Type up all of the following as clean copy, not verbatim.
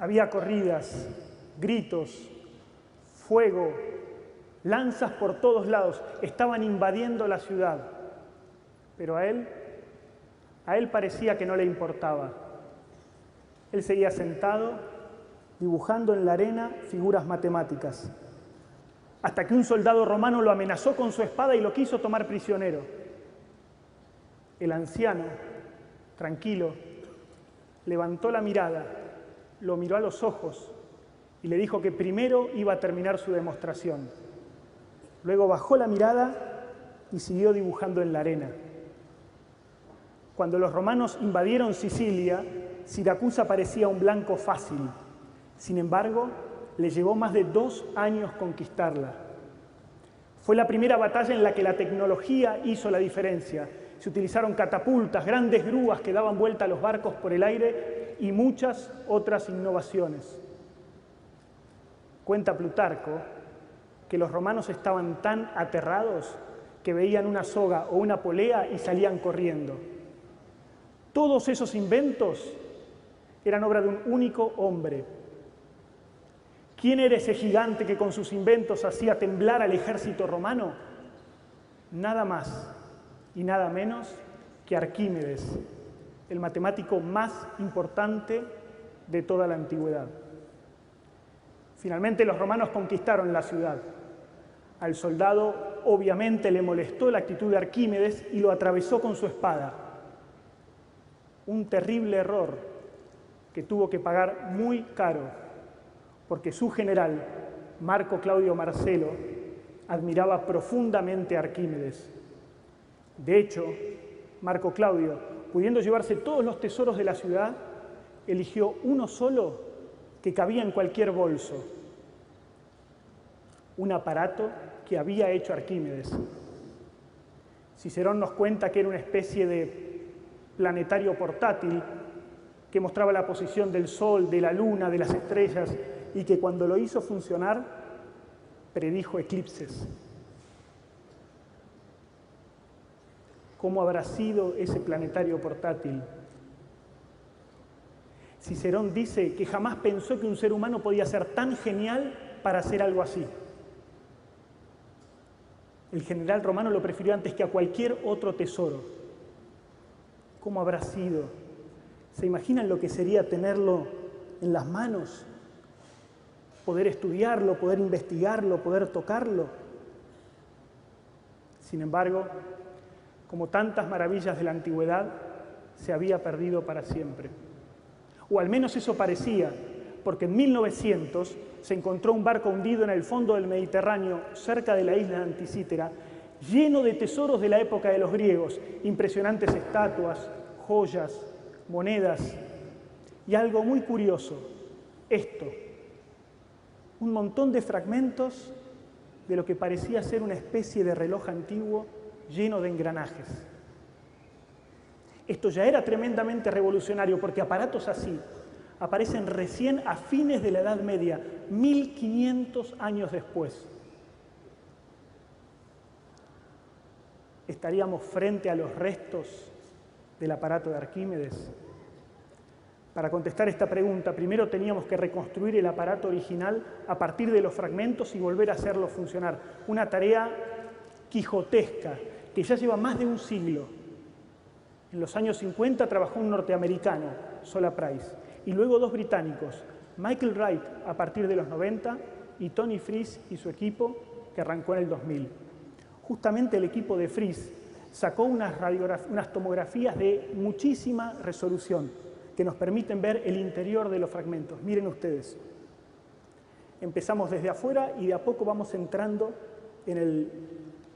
Había corridas, gritos, fuego, lanzas por todos lados. Estaban invadiendo la ciudad. Pero a él parecía que no le importaba. Él seguía sentado, dibujando en la arena figuras matemáticas, hasta que un soldado romano lo amenazó con su espada y lo quiso tomar prisionero. El anciano, tranquilo, levantó la mirada, lo miró a los ojos y le dijo que primero iba a terminar su demostración. Luego bajó la mirada y siguió dibujando en la arena. Cuando los romanos invadieron Sicilia, Siracusa parecía un blanco fácil. Sin embargo, le llevó más de 2 años conquistarla. Fue la primera batalla en la que la tecnología hizo la diferencia. Se utilizaron catapultas, grandes grúas que daban vuelta a los barcos por el aire y muchas otras innovaciones. Cuenta Plutarco que los romanos estaban tan aterrados que veían una soga o una polea y salían corriendo. Todos esos inventos eran obra de un único hombre. ¿Quién era ese gigante que con sus inventos hacía temblar al ejército romano? Nada más y nada menos que Arquímedes, el matemático más importante de toda la antigüedad. Finalmente los romanos conquistaron la ciudad. Al soldado obviamente le molestó la actitud de Arquímedes y lo atravesó con su espada. Un terrible error que tuvo que pagar muy caro, porque su general, Marco Claudio Marcelo, admiraba profundamente a Arquímedes. De hecho, Marco Claudio, pudiendo llevarse todos los tesoros de la ciudad, eligió uno solo que cabía en cualquier bolso, un aparato que había hecho Arquímedes. Cicerón nos cuenta que era una especie de planetario portátil que mostraba la posición del Sol, de la Luna, de las estrellas, y que cuando lo hizo funcionar, predijo eclipses. ¿Cómo habrá sido ese planetario portátil? Cicerón dice que jamás pensó que un ser humano podía ser tan genial para hacer algo así. El general romano lo prefirió antes que a cualquier otro tesoro. ¿Cómo habrá sido? ¿Se imaginan lo que sería tenerlo en las manos? Poder estudiarlo, poder investigarlo, poder tocarlo. Sin embargo, como tantas maravillas de la antigüedad, se había perdido para siempre. O al menos eso parecía, porque en 1900 se encontró un barco hundido en el fondo del Mediterráneo, cerca de la isla de Anticítera, lleno de tesoros de la época de los griegos, impresionantes estatuas, joyas, monedas, y algo muy curioso, esto, un montón de fragmentos de lo que parecía ser una especie de reloj antiguo lleno de engranajes. Esto ya era tremendamente revolucionario porque aparatos así aparecen recién a fines de la Edad Media, 1500 años después. ¿Estaríamos frente a los restos del aparato de Arquímedes? Para contestar esta pregunta, primero teníamos que reconstruir el aparato original a partir de los fragmentos y volver a hacerlo funcionar. Una tarea quijotesca que ya lleva más de un siglo. En los años 50 trabajó un norteamericano, Zola Price, y luego 2 británicos, Michael Wright a partir de los 90 y Tony Fries y su equipo, que arrancó en el 2000. Justamente el equipo de Fries sacó unas tomografías de muchísima resolución que nos permiten ver el interior de los fragmentos. Miren ustedes. Empezamos desde afuera y de a poco vamos entrando en el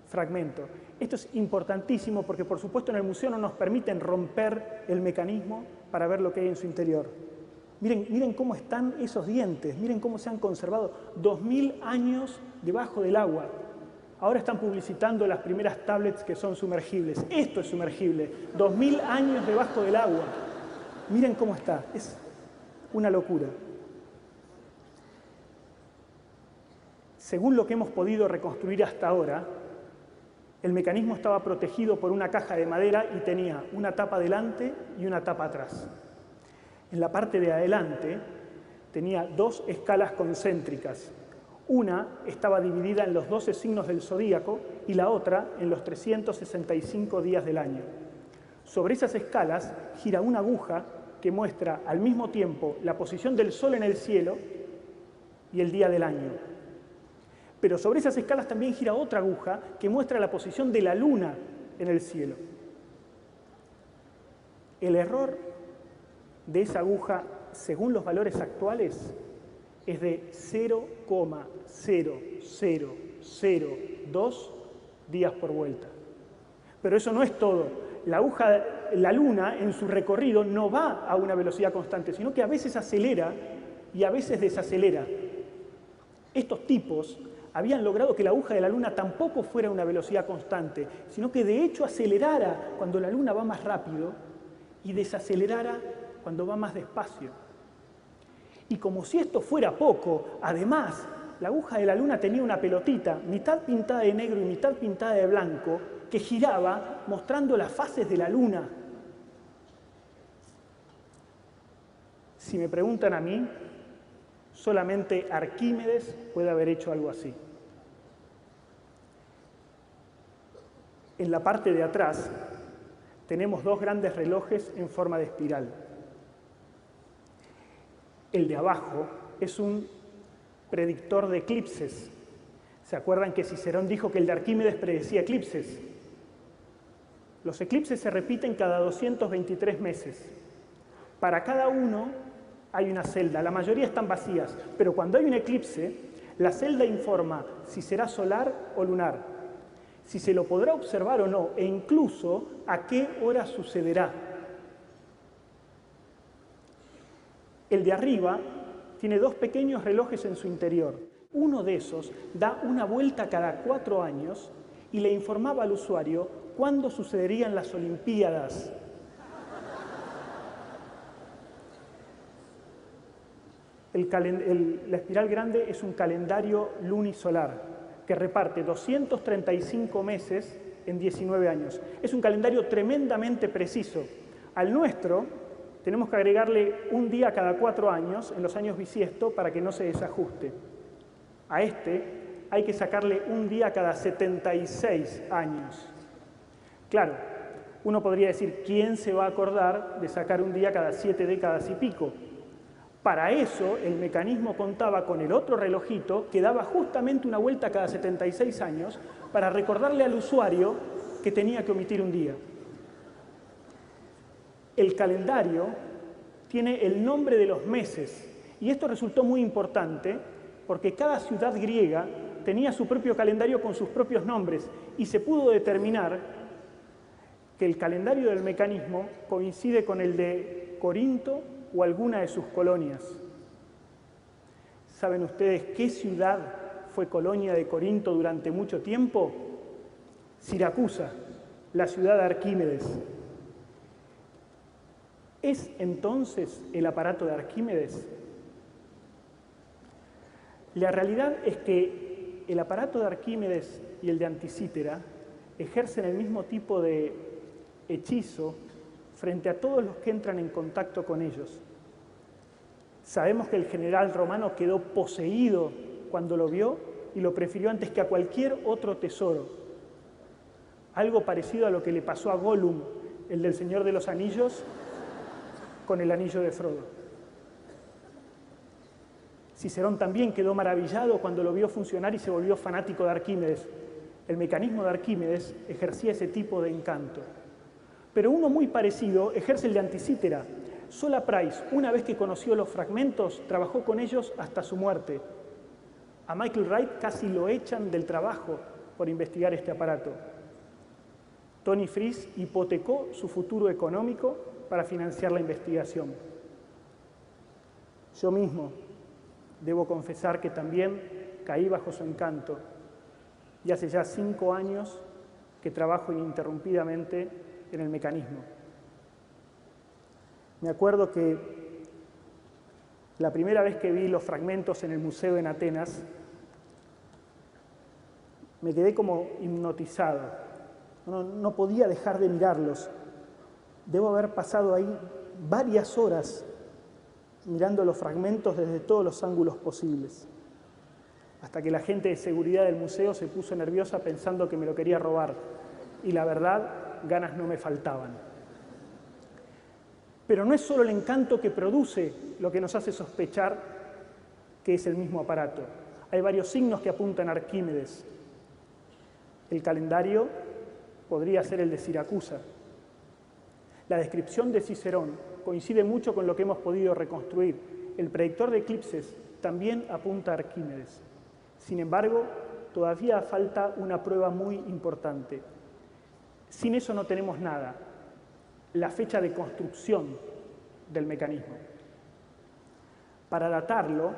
fragmento. Esto es importantísimo porque, por supuesto, en el museo no nos permiten romper el mecanismo para ver lo que hay en su interior. Miren cómo están esos dientes, miren cómo se han conservado 2000 años debajo del agua. Ahora están publicitando las primeras tablets que son sumergibles. Esto es sumergible, 2000 años debajo del agua. Miren cómo está, es una locura. Según lo que hemos podido reconstruir hasta ahora, el mecanismo estaba protegido por una caja de madera y tenía una tapa delante y una tapa atrás. En la parte de adelante tenía dos escalas concéntricas. Una estaba dividida en los 12 signos del zodíaco y la otra en los 365 días del año. Sobre esas escalas gira una aguja que muestra al mismo tiempo la posición del Sol en el cielo y el día del año. Pero sobre esas escalas también gira otra aguja que muestra la posición de la Luna en el cielo. El error de esa aguja, según los valores actuales, es de 0,0002 días por vuelta. Pero eso no es todo. La Luna, en su recorrido, no va a una velocidad constante, sino que a veces acelera y a veces desacelera. Estos tipos habían logrado que la aguja de la Luna tampoco fuera a una velocidad constante, sino que de hecho acelerara cuando la Luna va más rápido y desacelerara cuando va más despacio. Y como si esto fuera poco, además, la aguja de la Luna tenía una pelotita, mitad pintada de negro y mitad pintada de blanco, que giraba mostrando las fases de la Luna. Si me preguntan a mí, solamente Arquímedes puede haber hecho algo así. En la parte de atrás tenemos dos grandes relojes en forma de espiral. El de abajo es un predictor de eclipses. ¿Se acuerdan que Cicerón dijo que el de Arquímedes predecía eclipses? Los eclipses se repiten cada 223 meses. Para cada uno hay una celda, la mayoría están vacías, pero cuando hay un eclipse, la celda informa si será solar o lunar, si se lo podrá observar o no, e incluso a qué hora sucederá. El de arriba tiene dos pequeños relojes en su interior. Uno de esos da una vuelta cada 4 años y le informaba al usuario cuándo sucederían las Olimpiadas. La espiral grande es un calendario lunisolar que reparte 235 meses en 19 años. Es un calendario tremendamente preciso. Al nuestro tenemos que agregarle un día cada 4 años en los años bisiesto para que no se desajuste. A este hay que sacarle un día cada 76 años. Claro, uno podría decir, ¿quién se va a acordar de sacar un día cada 7 décadas y pico? Para eso, el mecanismo contaba con el otro relojito que daba justamente una vuelta cada 76 años para recordarle al usuario que tenía que omitir un día. El calendario tiene el nombre de los meses y esto resultó muy importante porque cada ciudad griega tenía su propio calendario con sus propios nombres y se pudo determinar que el calendario del mecanismo coincide con el de Corinto o alguna de sus colonias. ¿Saben ustedes qué ciudad fue colonia de Corinto durante mucho tiempo? Siracusa, la ciudad de Arquímedes. ¿Es entonces el aparato de Arquímedes? La realidad es que el aparato de Arquímedes y el de Anticítera ejercen el mismo tipo de hechizo frente a todos los que entran en contacto con ellos. Sabemos que el general romano quedó poseído cuando lo vio y lo prefirió antes que a cualquier otro tesoro. Algo parecido a lo que le pasó a Gollum, el del Señor de los Anillos, con el anillo de Frodo. Cicerón también quedó maravillado cuando lo vio funcionar y se volvió fanático de Arquímedes. El mecanismo de Arquímedes ejercía ese tipo de encanto. Pero uno muy parecido ejerce el de Anticítera. Sola Price, una vez que conoció los fragmentos, trabajó con ellos hasta su muerte. A Michael Wright casi lo echan del trabajo por investigar este aparato. Tony Fries hipotecó su futuro económico para financiar la investigación. Yo mismo debo confesar que también caí bajo su encanto y hace ya 5 años que trabajo ininterrumpidamente en el mecanismo. Me acuerdo que la primera vez que vi los fragmentos en el museo en Atenas, me quedé como hipnotizado. No podía dejar de mirarlos. Debo haber pasado ahí varias horas mirando los fragmentos desde todos los ángulos posibles, hasta que la gente de seguridad del museo se puso nerviosa pensando que me lo quería robar, y la verdad, ganas no me faltaban. Pero no es solo el encanto que produce lo que nos hace sospechar que es el mismo aparato. Hay varios signos que apuntan a Arquímedes. El calendario podría ser el de Siracusa. La descripción de Cicerón coincide mucho con lo que hemos podido reconstruir. El predictor de eclipses también apunta a Arquímedes. Sin embargo, todavía falta una prueba muy importante. Sin eso no tenemos nada. La fecha de construcción del mecanismo. Para datarlo,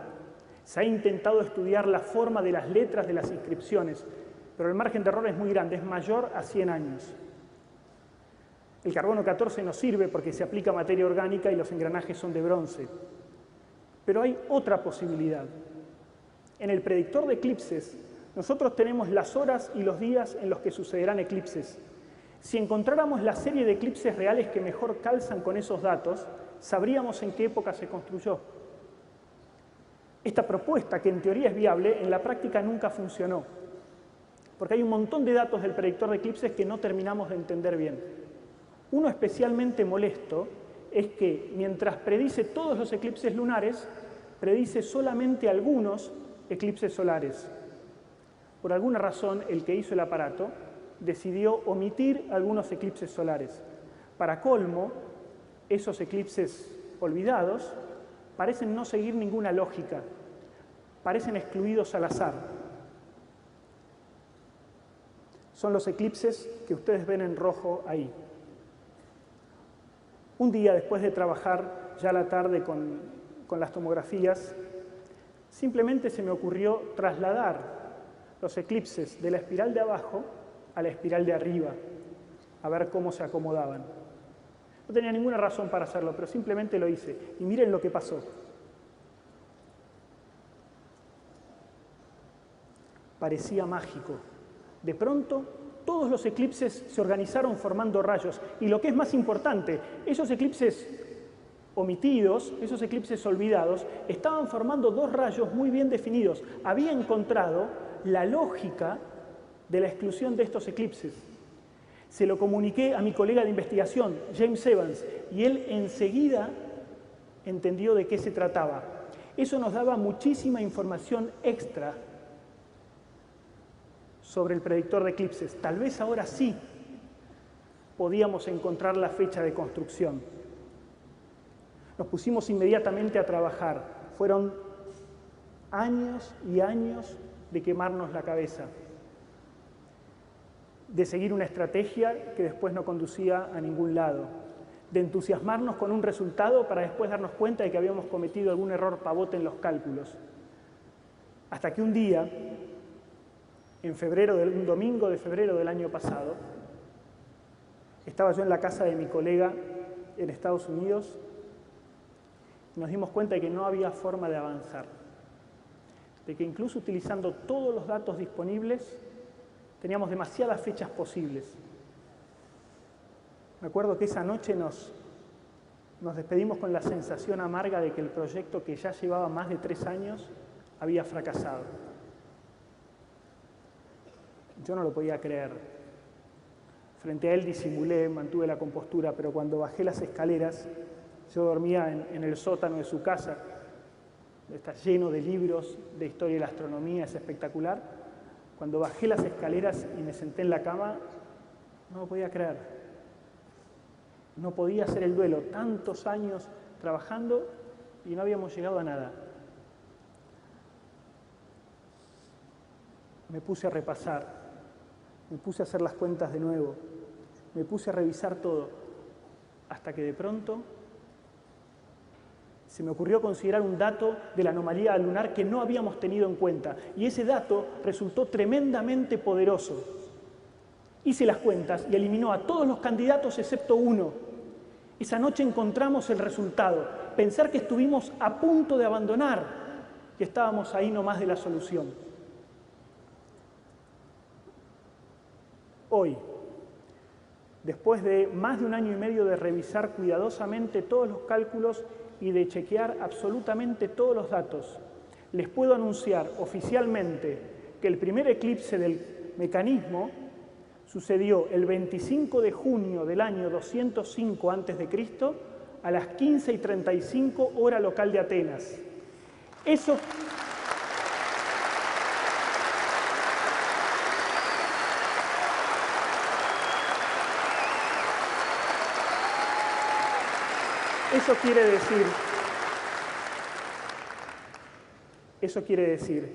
se ha intentado estudiar la forma de las letras de las inscripciones, pero el margen de error es muy grande, es mayor a 100 años. El carbono 14 no sirve porque se aplica materia orgánica y los engranajes son de bronce. Pero hay otra posibilidad. En el predictor de eclipses, nosotros tenemos las horas y los días en los que sucederán eclipses. Si encontráramos la serie de eclipses reales que mejor calzan con esos datos, sabríamos en qué época se construyó. Esta propuesta, que en teoría es viable, en la práctica nunca funcionó, porque hay un montón de datos del predictor de eclipses que no terminamos de entender bien. Uno especialmente molesto es que, mientras predice todos los eclipses lunares, predice solamente algunos eclipses solares. Por alguna razón, el que hizo el aparato decidió omitir algunos eclipses solares. Para colmo, esos eclipses olvidados parecen no seguir ninguna lógica, parecen excluidos al azar. Son los eclipses que ustedes ven en rojo ahí. Un día, después de trabajar ya a la tarde con las tomografías, simplemente se me ocurrió trasladar los eclipses de la espiral de abajo a la espiral de arriba, a ver cómo se acomodaban. No tenía ninguna razón para hacerlo, pero simplemente lo hice. Y miren lo que pasó. Parecía mágico. De pronto, todos los eclipses se organizaron formando rayos. Y lo que es más importante, esos eclipses omitidos, esos eclipses olvidados, estaban formando dos rayos muy bien definidos. Había encontrado la lógica de la exclusión de estos eclipses. Se lo comuniqué a mi colega de investigación, James Evans, y él enseguida entendió de qué se trataba. Eso nos daba muchísima información extra sobre el predictor de eclipses. Tal vez ahora sí podíamos encontrar la fecha de construcción. Nos pusimos inmediatamente a trabajar. Fueron años y años de quemarnos la cabeza, de seguir una estrategia que después no conducía a ningún lado, de entusiasmarnos con un resultado para después darnos cuenta de que habíamos cometido algún error pavote en los cálculos. Hasta que un día, un domingo de febrero del año pasado, estaba yo en la casa de mi colega en Estados Unidos y nos dimos cuenta de que no había forma de avanzar, de que incluso utilizando todos los datos disponibles, teníamos demasiadas fechas posibles. Me acuerdo que esa noche nos despedimos con la sensación amarga de que el proyecto, que ya llevaba más de 3 años, había fracasado. Yo no lo podía creer. Frente a él disimulé, mantuve la compostura, pero cuando bajé las escaleras, yo dormía en el sótano de su casa, está lleno de libros de historia de la astronomía, es espectacular. Cuando bajé las escaleras y me senté en la cama, no lo podía creer. No podía hacer el duelo. Tantos años trabajando y no habíamos llegado a nada. Me puse a repasar, me puse a hacer las cuentas de nuevo, me puse a revisar todo, hasta que de pronto se me ocurrió considerar un dato de la anomalía lunar que no habíamos tenido en cuenta. Y ese dato resultó tremendamente poderoso. Hice las cuentas y eliminó a todos los candidatos excepto uno. Esa noche encontramos el resultado. Pensar que estuvimos a punto de abandonar, que estábamos ahí nomás de la solución. Hoy, después de más de 1 año y medio de revisar cuidadosamente todos los cálculos y de chequear absolutamente todos los datos, les puedo anunciar oficialmente que el primer eclipse del mecanismo sucedió el 25 de junio del año 205 a.C. a las 15:35 hora local de Atenas. Eso quiere decir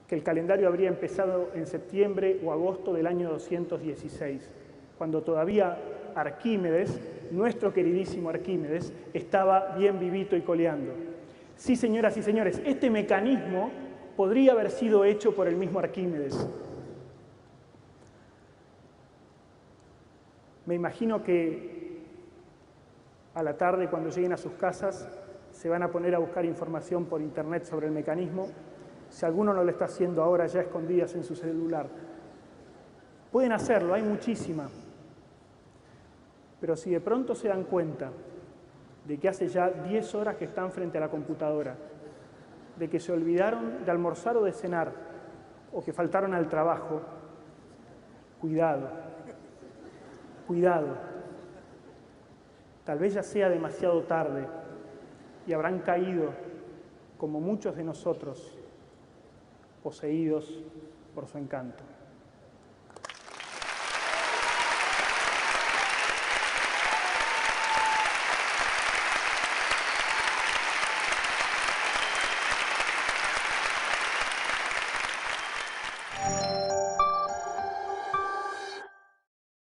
que el calendario habría empezado en septiembre o agosto del año 216, cuando todavía Arquímedes, nuestro queridísimo Arquímedes, estaba bien vivito y coleando. Sí, señoras y señores, este mecanismo podría haber sido hecho por el mismo Arquímedes. Me imagino que a la tarde, cuando lleguen a sus casas, se van a poner a buscar información por internet sobre el mecanismo. Si alguno no lo está haciendo ahora, ya escondidas en su celular, pueden hacerlo, hay muchísima. Pero si de pronto se dan cuenta de que hace ya 10 horas que están frente a la computadora, de que se olvidaron de almorzar o de cenar, o que faltaron al trabajo, cuidado, cuidado. Tal vez ya sea demasiado tarde y habrán caído, como muchos de nosotros, poseídos por su encanto.